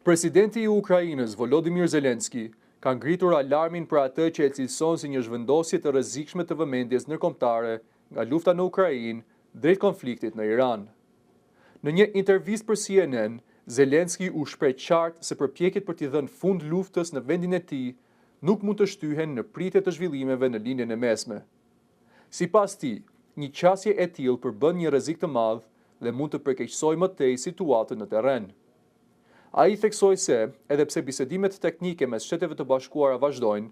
Presidenti i Ukrainës, Volodymyr Zelensky, ka ngritur alarmin për atë që e cilëson si një zhvendosje të rrezikshme të vëmendjes ndërkombëtare nga lufta në Ukrainë drejt konfliktit në Iran. Në një intervistë për CNN, Zelensky u shpreh qartë se përpjekjet për t'i dhënë fund luftës në vendin e tij nuk mund të shtyhen në pritje të zhvillimeve në linjën e mesme. Sipas tij, një qasje e tillë përbën një rrezik të madh dhe mund të përkeqësojë më tej situatën në terren. Ai theksoi se, edhe pse bisedimet teknike mes Shteteve të Bashkuara vazhdojnë,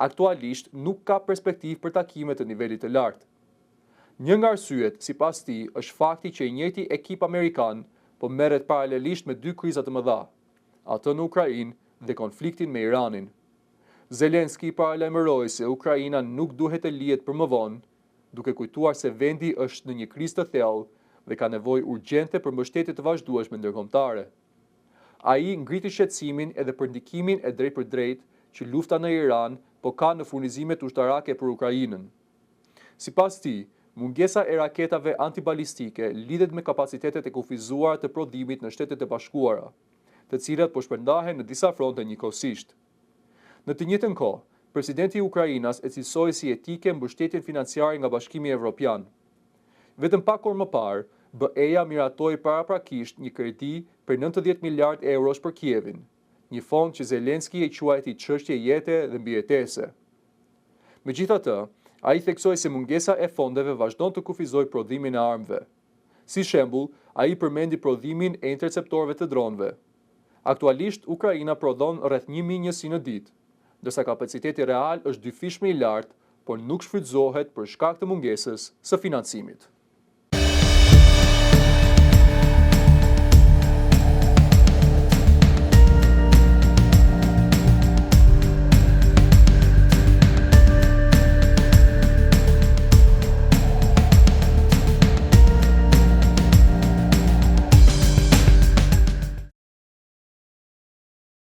aktualisht nuk ka perspektivë për takime të nivelit të lartë. Një nga arsyet, sipas tij, është fakti që i njëjti ekip amerikan po merret paralelisht me dy kriza të mëdha, atë në Ukrainë dhe konfliktin me Iranin. Zelensky paralajmëroi se Ukraina nuk duhet të lihet për më vonë, duke kujtuar se vendi është në një krizë të thellë dhe ka nevojë urgjente për mbështetje të vazhdueshme ndërkombëtare. Ai ngriti shqetësimin edhe për ndikimin e drejtpërdrejtë që lufta në Iran po ka në furnizimet ushtarake për Ukrainën. Sipas tij, mungesa e raketave antibalistike lidhet me kapacitetet e kufizuara të prodhimit në Shtetet e Bashkuara, të cilat po shpërndahen në disa fronte njëkohësisht. Në të njëjtën kohë, presidenti i Ukrainës e cilësoi si etike mbështetjen financiare nga Bashkimi Evropian. Vetëm pak orë më parë, BE-ja miratoi paraprakisht një kredi për 90 miliard eurosh për Kievin, një fond që Zelensky e quajti çështje jete dhe mbijetese. Megjithatë, ai theksoi se mungesa e fondeve vazhdon të kufizojë prodhimin e armëve. Si shembull, ai përmendi prodhimin e interceptorëve të dronëve. Aktualisht, Ukraina prodhon rreth 1100 në ditë, ndërsa kapaciteti real është dyfishme i lartë, por nuk shfrytëzohet për shkak të mungesës së financimit.